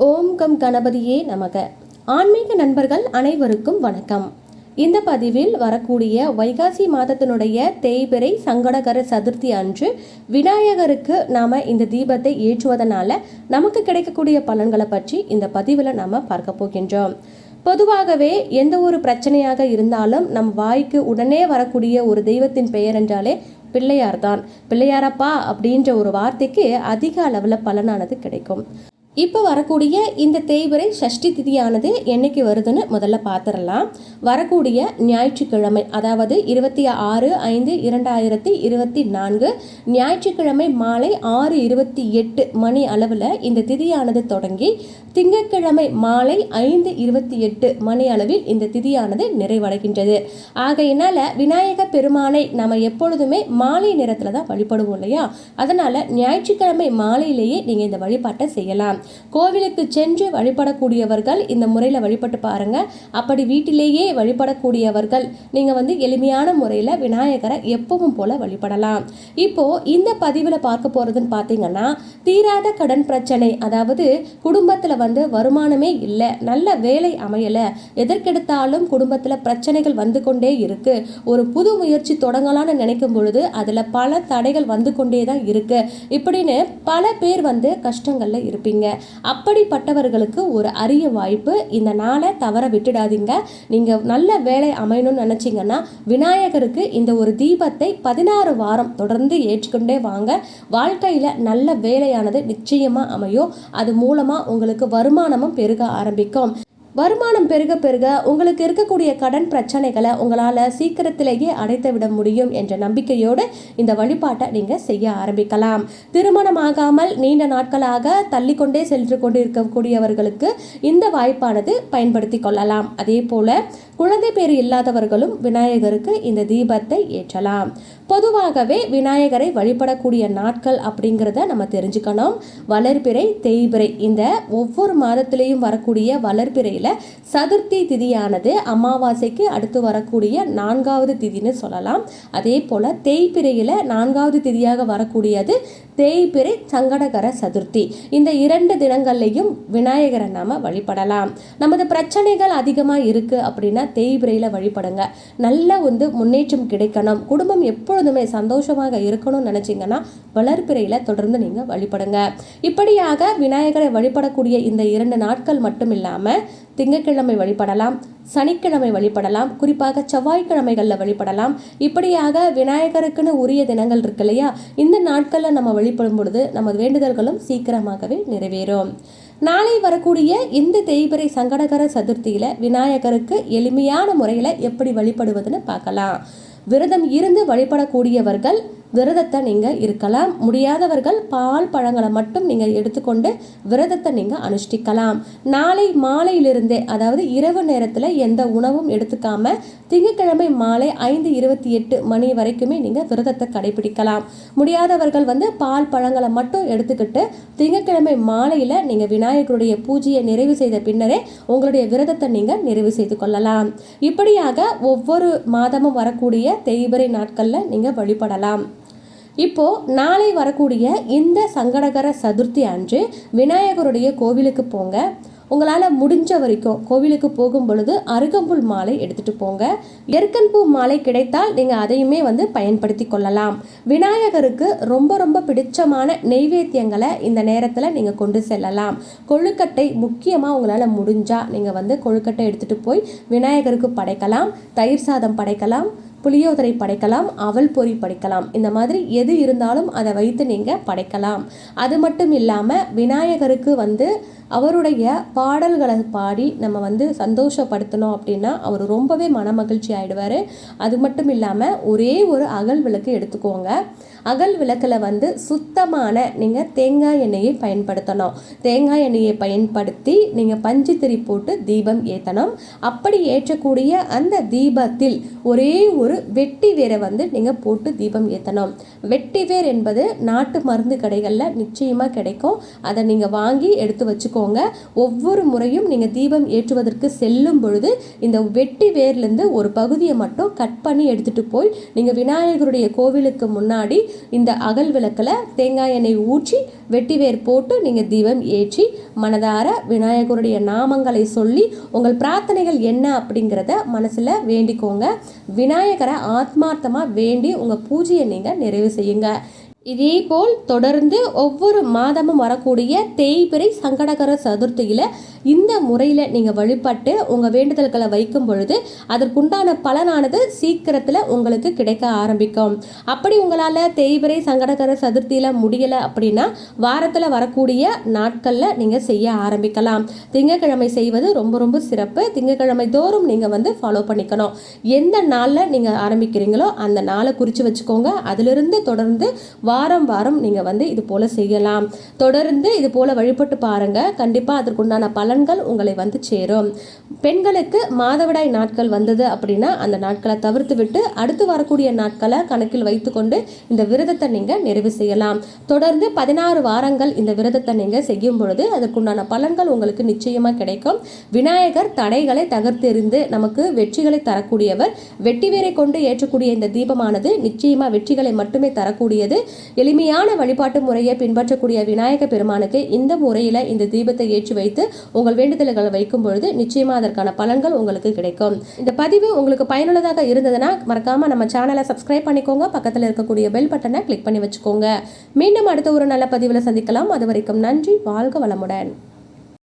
ஓம் come கணபதியே நமக. ஆன்மீக நண்பர்கள் அனைவருக்கும் வணக்கம். இந்த பதிவில் வரக்கூடிய வைகாசி மாதத்தினுடைய தேய்பிறை சங்கடகர சதுர்த்தி அன்று விநாயகருக்கு நாம் இந்த தீபத்தை ஏற்றுவதனால நமக்கு கிடைக்கக்கூடிய பலன்களை பற்றி இந்த பதிவில் நாம் பார்க்க போகின்றோம். பொதுவாகவே எந்த ஒரு பிரச்சனையாக இருந்தாலும் நம் வாய்க்கு உடனே வரக்கூடிய ஒரு தெய்வத்தின் பெயர் என்றாலே பிள்ளையார் தான். பிள்ளையாரப்பா அப்படின்ற ஒரு வார்த்தைக்கு அதிக அளவில் பலனானது கிடைக்கும். இப்போ வரக்கூடிய இந்த தேய்பிறை சஷ்டி திதியானது என்னைக்கு வருதுன்னு முதல்ல பார்த்துடலாம். வரக்கூடிய ஞாயிற்றுக்கிழமை, அதாவது 26/5/2024 ஞாயிற்றுக்கிழமை மாலை 6:28 மணி அளவில் இந்த திதியானது தொடங்கி திங்கட்கிழமை மாலை 5:28 மணி அளவில் இந்த திதியானது நிறைவடைகின்றது. ஆகையினால விநாயக பெருமானை நம்ம எப்பொழுதுமே மாலை நேரத்தில் தான் வழிபடுவோம் இல்லையா? அதனால ஞாயிற்றுக்கிழமை மாலையிலேயே நீங்கள் இந்த வழிபாட்டை செய்யலாம். கோவிலுக்கு சென்று வழிபடக்கூடியவர்கள் இந்த முறையில் வழிபட்டு பாருங்க. அப்படி வீட்டிலேயே வழிபடக்கூடியவர்கள் நீங்கள் எளிமையான முறையில் விநாயகரை எப்பவும் போல வழிபடலாம். இப்போ இந்த பதிவில் பார்க்க போறதுன்னு பார்த்தீங்கன்னா, தீராத கடன் பிரச்சனை, அதாவது குடும்பத்தில் வருமானமே இல்லை, நல்ல வேலை அமையலை, எதற்கெடுத்தாலும் குடும்பத்தில் பிரச்சனைகள் வந்து கொண்டே இருக்கு, ஒரு புது முயற்சி தொடங்கலான்னு நினைக்கும் பொழுது அதில் பல தடைகள் வந்து கொண்டே தான் இருக்கு, இப்படின்னு பல பேர் கஷ்டங்கள்ல இருப்பீங்க. அப்படிப்பட்டவர்களுக்கு ஒரு அரிய வாய்ப்பு. இந்த நாளை தவற விட்டுடாதீங்க. நீங்க நல்ல வேலை அமையணும்னு நினைச்சீங்கன்னா விநாயகருக்கு இந்த ஒரு தீபத்தை 16 வாரம் தொடர்ந்து ஏற்றுக்கொண்டே வாங்க. வாழ்க்கையில நல்ல வேலையானது நிச்சயமா அமையும். அது மூலமா உங்களுக்கு வருமானமும் பெருக ஆரம்பிக்கும். வருமானம் பெருக பெருக உங்களுக்கு இருக்கக்கூடிய கடன் பிரச்சனைகளை உங்களால் சீக்கிரத்திலேயே அடைத்து விட முடியும் என்ற நம்பிக்கையோடு இந்த வழிபாட்டை நீங்கள் செய்ய ஆரம்பிக்கலாம். திருமணமாகாமல் நீண்ட நாட்களாக தள்ளிக்கொண்டே சென்று கொண்டு இருக்கக்கூடியவர்களுக்கு இந்த வாய்ப்பானது பயன்படுத்தி கொள்ளலாம். அதே போல குழந்தை பேர் இல்லாதவர்களும் விநாயகருக்கு இந்த தீபத்தை ஏற்றலாம். பொதுவாகவே விநாயகரை வழிபடக்கூடிய நாட்கள் அப்படிங்கிறத நம்ம தெரிஞ்சுக்கணும். வளர்பிறை, தேய்பிறை, இந்த ஒவ்வொரு மாதத்திலையும் வரக்கூடிய வளர்பிறையில் சதுர்த்தி திதியானது அமாவாசைக்கு அடுத்து வரக்கூடிய 4வது திதின்னு சொல்லலாம். அதே போல தேய்பிறையில் 4வது திதியாக வரக்கூடியது தேய்பிறை சங்கடகர சதுர்த்தி. இந்த 2 தினங்கள்லையும் விநாயகரை நாம வழிபடலாம். நமது பிரச்சனைகள் அதிகமாக இருக்கு அப்படின்னா தேய்பிறையில் வழிபடுங்க. நல்ல முன்னேற்றம் கிடைக்கணும், குடும்பம் எப்பொழுதுமே சந்தோஷமாக இருக்கணும்னு நினைச்சீங்கன்னா வளர்பிறையில் தொடர்ந்து நீங்க வழிபடுங்க. இப்படியாக விநாயகரை வழிபடக்கூடிய இந்த 2 நாட்கள் மட்டும் இல்லாம திங்கட்கிழமை வழிபடலாம், சனிக்கிழமை வழிபடலாம், குறிப்பாக செவ்வாய்க்கிழமைகளில் வழிபடலாம். இப்படியாக விநாயகருக்குன்னு உரிய தினங்கள் இருக்கு இல்லையா? இந்த நாட்களில் நம்ம வழிபடும் பொழுது நமது வேண்டுதல்களும் சீக்கிரமாகவே நிறைவேறும். நாளை வரக்கூடிய இந்த தேய்பிறை சங்கடகர சதுர்த்தியில் விநாயகருக்கு எளிமையான முறையில் எப்படி வழிபடுவதுன்னு பார்க்கலாம். விரதம் இருந்து வழிபடக்கூடியவர்கள் விரதத்தை நீங்கள் இருக்கலாம். முடியாதவர்கள் பால் பழங்களை மட்டும் நீங்கள் எடுத்துக்கொண்டு விரதத்தை நீங்கள் அனுஷ்டிக்கலாம். நாளை மாலையிலிருந்தே, அதாவது இரவு நேரத்தில் எந்த உணவும் எடுத்துக்காம திங்கட்கிழமை மாலை 5:28 மணி வரைக்குமே நீங்கள் விரதத்தை கடைபிடிக்கலாம். முடியாதவர்கள் பால் பழங்களை மட்டும் எடுத்துக்கிட்டு திங்கட்கிழமை மாலையில் நீங்கள் விநாயகருடைய பூஜையை நிறைவு செய்த பின்னரே உங்களுடைய விரதத்தை நீங்கள் நிறைவு செய்து கொள்ளலாம். இப்படியாக ஒவ்வொரு மாதமும் வரக்கூடிய தேய்பிறை நாட்களில் நீங்கள் வழிபடலாம். இப்போ நாளை வரக்கூடிய இந்த சங்கடகர சதுர்த்தி அன்று விநாயகருடைய கோவிலுக்கு போங்க. உங்களால் முடிஞ்ச வரைக்கும் கோவிலுக்கு போகும் பொழுது அருகம்புல் மாலை எடுத்துட்டு போங்க. எருக்கன்பூ மாலை கிடைத்தால் நீங்கள் அதையுமே பயன்படுத்தி கொள்ளலாம். விநாயகருக்கு ரொம்ப ரொம்ப பிடிச்சமான நெய்வேத்தியங்களை இந்த நேரத்தில் நீங்கள் கொண்டு செல்லலாம். கொழுக்கட்டை முக்கியமாக உங்களால் முடிஞ்சா நீங்கள் கொழுக்கட்டை எடுத்துட்டு போய் விநாயகருக்கு படைக்கலாம். தயிர் சாதம் படைக்கலாம், புளியோதரை படைக்கலாம், அவல் பொரி படைக்கலாம். இந்த மாதிரி எது இருந்தாலும் அதை வைத்து நீங்கள் படைக்கலாம். அது மட்டும் இல்லாமல் விநாயகருக்கு அவருடைய பாடல்களை பாடி நம்ம சந்தோஷப்படுத்தணும் அப்படின்னா அவர் ரொம்பவே மனமகிழ்ச்சி ஆயிடுவார். அது மட்டும் இல்லாமல் ஒரே ஒரு அகல் விளக்கு எடுத்துக்கோங்க. அகல் விளக்கில் சுத்தமான நீங்கள் தேங்காய் எண்ணெயை பயன்படுத்தணும். தேங்காய் எண்ணெயை பயன்படுத்தி நீங்கள் பஞ்சுத்திரி போட்டு தீபம் ஏற்றணும். அப்படி ஏற்றக்கூடிய அந்த தீபத்தில் ஒரே ஒரு வெட்டி வேரை நீங்கள் போட்டு தீபம் ஏற்றணும். வெட்டி வேர் என்பது நாட்டு மருந்து கடைகளில் நிச்சயமாக கிடைக்கும். அதை நீங்கள் வாங்கி எடுத்து வச்சுக்கோங்க. ஒவ்வொரு முறையும் நீங்கள் தீபம் ஏற்றுவதற்கு செல்லும் பொழுது இந்த வெட்டி வேர்லேருந்து ஒரு பகுதியை மட்டும் கட் பண்ணி எடுத்துகிட்டு போய் நீங்கள் விநாயகருடைய கோவிலுக்கு முன்னாடி இந்த அகல் விளக்கில் தேங்காய் எண்ணெய் ஊற்றி வெட்டிவேர் போட்டு நீங்கள் தீபம் ஏற்றி மனதார விநாயகருடைய நாமங்களை சொல்லி உங்கள் பிரார்த்தனைகள் என்ன அப்படிங்கிறத மனசில் வேண்டிக்கோங்க. விநாயகரை ஆத்மார்த்தமாக வேண்டி உங்கள் பூஜையை நீங்கள் நிறைவு செய்யுங்க. இதே போல் தொடர்ந்து ஒவ்வொரு மாதமும் வரக்கூடிய தேய்பிறை சங்கடகர சதுர்த்தியில் இந்த முறையில் நீங்கள் வழிபட்டு உங்கள் வேண்டுதல்களை வைக்கும் பொழுது அதற்குண்டான பலனானது சீக்கிரத்தில் உங்களுக்கு கிடைக்க ஆரம்பிக்கும். அப்படி உங்களால் தேய்பிறை சங்கடகர சதுர்த்தியில் முடியலை அப்படின்னா வாரத்தில் வரக்கூடிய நாட்களில் நீங்கள் செய்ய ஆரம்பிக்கலாம். திங்கட்கிழமை செய்வது ரொம்ப ரொம்ப சிறப்பு. திங்கட்கிழமை தோறும் நீங்கள் ஃபாலோ பண்ணிக்கணும். எந்த நாளில் நீங்கள் ஆரம்பிக்கிறீங்களோ அந்த நாளை குறித்து வச்சுக்கோங்க. அதிலிருந்து தொடர்ந்து வாரம் வாரம் நீங்கள் இது போல் செய்யலாம். தொடர்ந்து இது போல் வழிபட்டு பாருங்கள். கண்டிப்பாக அதற்குண்டான பலன்கள் உங்களை சேரும். பெண்களுக்கு மாதவிடாய் நாட்கள் வந்தது அப்படின்னா அந்த நாட்களை தவிர்த்து விட்டு அடுத்து வரக்கூடிய நாட்களை கணக்கில் வைத்துக்கொண்டு இந்த விரதத்தை நீங்கள் நிறைவு செய்யலாம். தொடர்ந்து 16 வாரங்கள் இந்த விரதத்தை நீங்கள் செய்யும் பொழுது அதற்குண்டான பலன்கள் உங்களுக்கு நிச்சயமாக கிடைக்கும். விநாயகர் தடைகளை தகர்த்தெறிந்து நமக்கு வெற்றிகளை தரக்கூடியவர். வெட்டிவேரை கொண்டு ஏற்றக்கூடிய இந்த தீபமானது நிச்சயமாக வெற்றிகளை மட்டுமே தரக்கூடியது. எளிமையான வழிபாட்டு முறையை பின்பற்றக்கூடிய விநாயக பெருமானுக்கு இந்த முறையில் இந்த தீபத்தை ஏற்றி வைத்து உங்கள் வேண்டுதல்களை வைக்கும் பொழுது நிச்சயமாக அதற்கான பலன்கள் உங்களுக்கு கிடைக்கும். இந்த பதிவு உங்களுக்கு பயனுள்ளதாக இருந்ததுன்னா மறக்காம நம்ம சேனலை சப்ஸ்கிரைப் பண்ணிக்கோங்க. பக்கத்தில் இருக்கக்கூடிய பெல் பட்டனை கிளிக் பண்ணி வச்சுக்கோங்க. மீண்டும் அடுத்த ஒரு நல்ல பதிவில் சந்திக்கலாம். அது வரைக்கும் நன்றி. வாழ்க வளமுடன்.